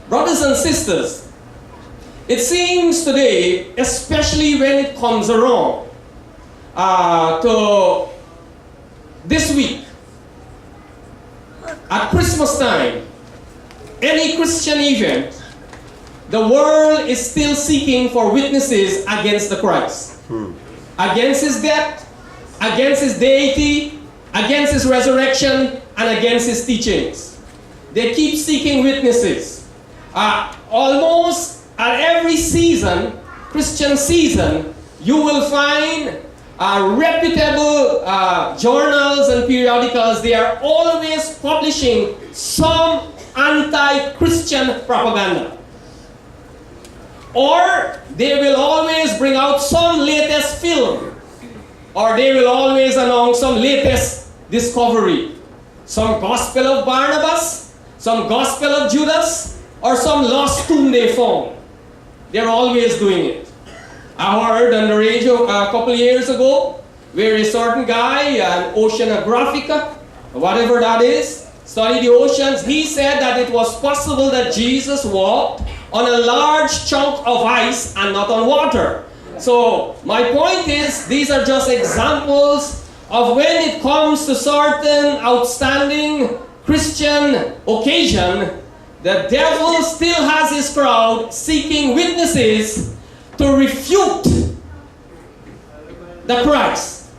Brothers and sisters, it seems today, especially when it comes around to this week, at Christmas time, any Christian event, the world is still seeking for witnesses against the Christ. Against his death, against his deity, against his resurrection, and against his teachings. They keep seeking witnesses. Almost at every season, Christian season, you will find reputable journals and periodicals. They are always publishing some anti-Christian propaganda. Or they will always bring out some latest film. Or they will always announce some latest discovery. Some gospel of Barnabas, some gospel of Judas, or some lost tomb they found. They're always doing it. I heard on the radio a couple of years ago where a certain guy, an oceanographic, whatever that is, studied the oceans. He said that it was possible that Jesus walked on a large chunk of ice and not on water. So my point is, these are just examples of when it comes to certain outstanding Christian occasion, the devil still has his crowd seeking witnesses to refute the Christ,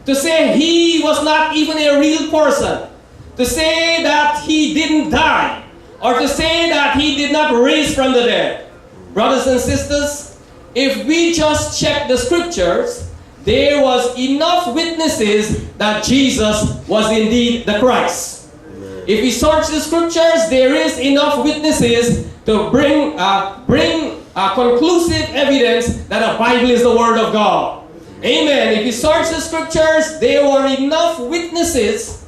to say he was not even a real person, to say that he didn't die, or to say that he did not raise from the dead. Brothers and sisters, if we just check the scriptures, there was enough witnesses that Jesus was indeed the Christ. If we search the scriptures, there is enough witnesses to bring conclusive evidence that the Bible is the Word of God. Amen. If you search the scriptures, there were enough witnesses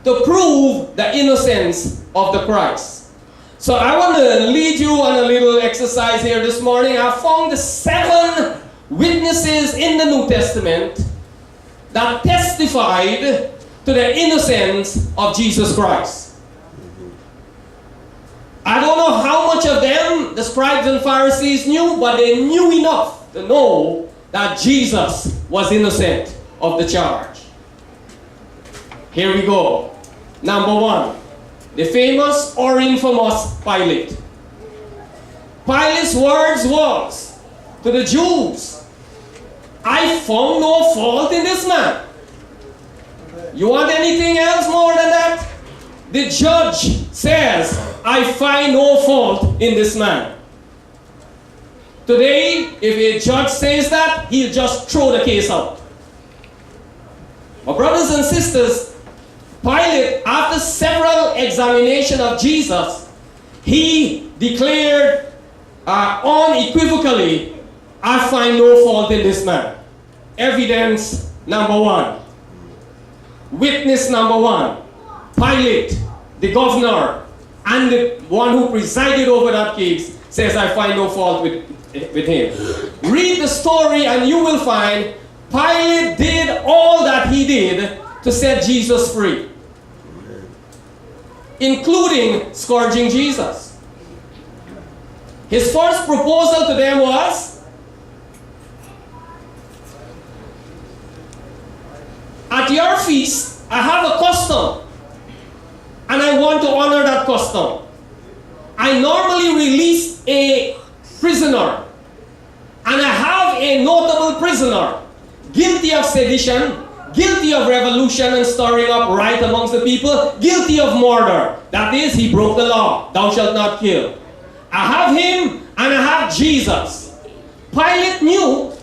to prove the innocence of the Christ. So I want to lead you on a little exercise here this morning. I found the 7 witnesses in the New Testament that testified to the innocence of Jesus Christ. I don't know how much of them the scribes and Pharisees knew, but they knew enough to know that Jesus was innocent of the charge. Here we go. Number 1, the famous or infamous Pilate. Pilate's words was to the Jews, I found no fault in this man. You want anything else more than that? The judge says, I find no fault in this man. Today, if a judge says that, he'll just throw the case out. But brothers and sisters, Pilate, after several examinations of Jesus, he declared unequivocally, I find no fault in this man. Evidence number 1. Witness number 1. Pilate, the governor, and the one who presided over that case, says, I find no fault with him. Read the story and you will find Pilate did all that he did to set Jesus free, including scourging Jesus. His first proposal to them was, at your feast, I have a custom, and I want to honor that custom. I normally release a prisoner, and I have a notable prisoner, guilty of sedition, guilty of revolution and stirring up riot amongst the people, guilty of murder. That is, he broke the law. Thou shalt not kill. I have him and I have Jesus. Pilate knew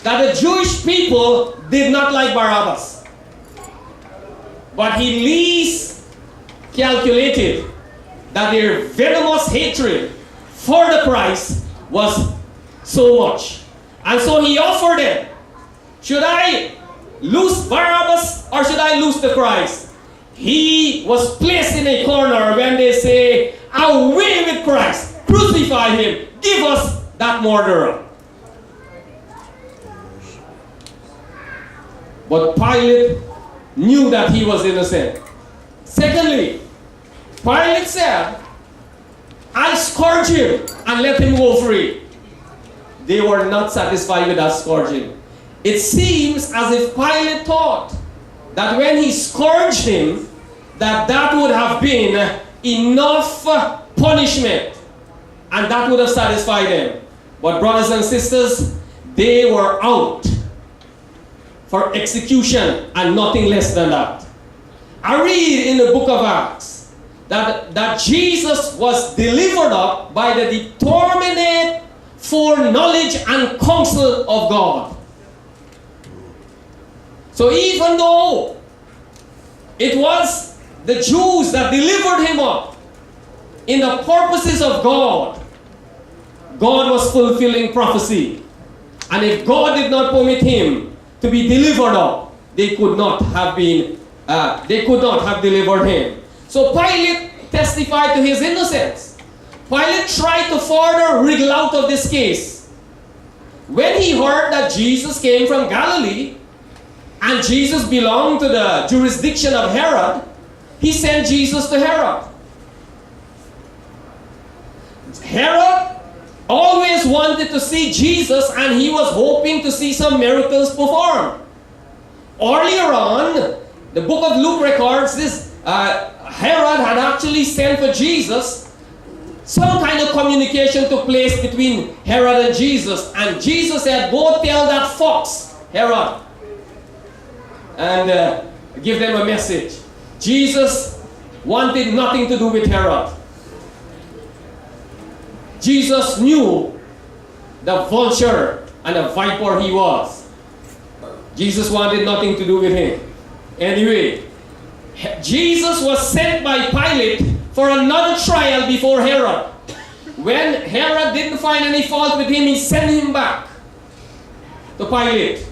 that the Jewish people did not like Barabbas. But he least calculated that their venomous hatred for the Christ was so much. And so he offered them, should I loose Barabbas or should I loose the Christ? He was placed in a corner when they say, away with Christ, crucify him, give us that murderer. But Pilate knew that he was innocent. Secondly, Pilate said, I'll scourge him and let him go free. They were not satisfied with that scourging. It seems as if Pilate thought that when he scourged him, that would have been enough punishment, and that would have satisfied them. But brothers and sisters, they were out for execution and nothing less than that. I read in the book of Acts that Jesus was delivered up by the determinate foreknowledge and counsel of God. So even though it was the Jews that delivered him up in the purposes of God, God was fulfilling prophecy. And if God did not permit him to be delivered up, they could not have delivered him. So Pilate testified to his innocence. Pilate tried to further wriggle out of this case. When he heard that Jesus came from Galilee and Jesus belonged to the jurisdiction of Herod, he sent Jesus to Herod. Herod always wanted to see Jesus, and he was hoping to see some miracles performed. Earlier on, the book of Luke records this. Herod had actually sent for Jesus. Some kind of communication took place between Herod and Jesus. And Jesus said, go tell that fox, Herod, and give them a message. Jesus wanted nothing to do with Herod. Jesus knew the vulture and the viper he was. Jesus wanted nothing to do with him. Anyway, Jesus was sent by Pilate for another trial before Herod. When Herod didn't find any fault with him, he sent him back to Pilate.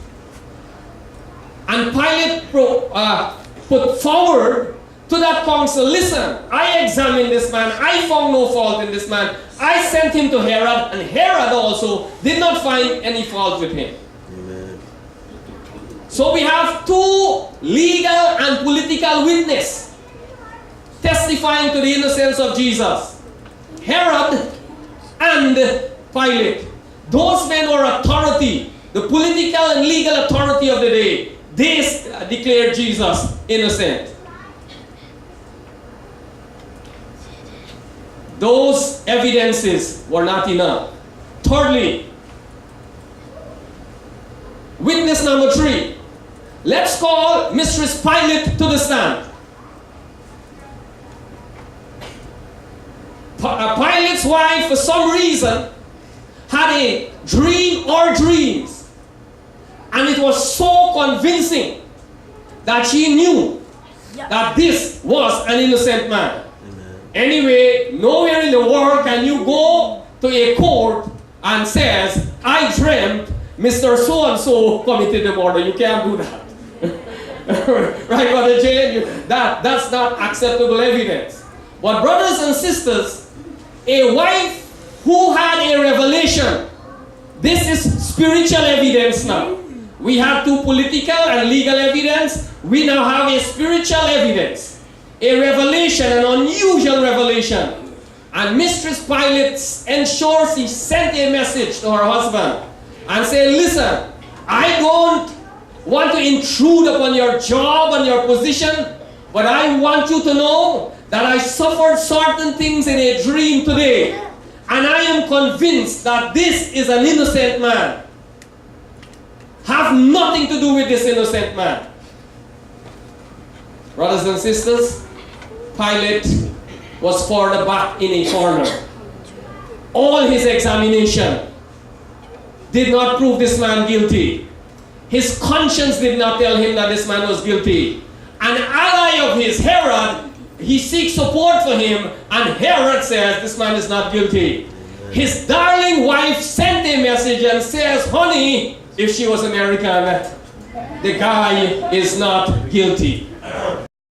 And Pilate put forward to that council, listen, I examined this man, I found no fault in this man. I sent him to Herod, and Herod also did not find any fault with him. Amen. So we have two legal and political witnesses testifying to the innocence of Jesus. Herod and Pilate. Those men were authority, the political and legal authority of the day. They declared Jesus innocent. Those evidences were not enough. Thirdly, witness number 3. Let's call Mistress Pilate to the stand. Pilate's wife, for some reason, had a dream or dreams. And it was so convincing that she knew that this was an innocent man. Anyway, nowhere in the world can you go to a court and says, I dreamt Mr. So-and-so committed the murder. You can't do that. Right, Brother Jane? That's not acceptable evidence. But brothers and sisters, a wife who had a revelation, this is spiritual evidence now. We have two political and legal evidence. We now have a spiritual evidence. A revelation, an unusual revelation. And Mistress Pilate ensures he sent a message to her husband and said, listen, I don't want to intrude upon your job and your position, but I want you to know that I suffered certain things in a dream today, and I am convinced that this is an innocent man. Have nothing to do with this innocent man. Brothers and sisters, Pilate was further back in a corner. All his examination did not prove this man guilty. His conscience did not tell him that this man was guilty. An ally of his, Herod, he seeks support for him, and Herod says this man is not guilty. His darling wife sent a message and says, honey, if she was American, the guy is not guilty.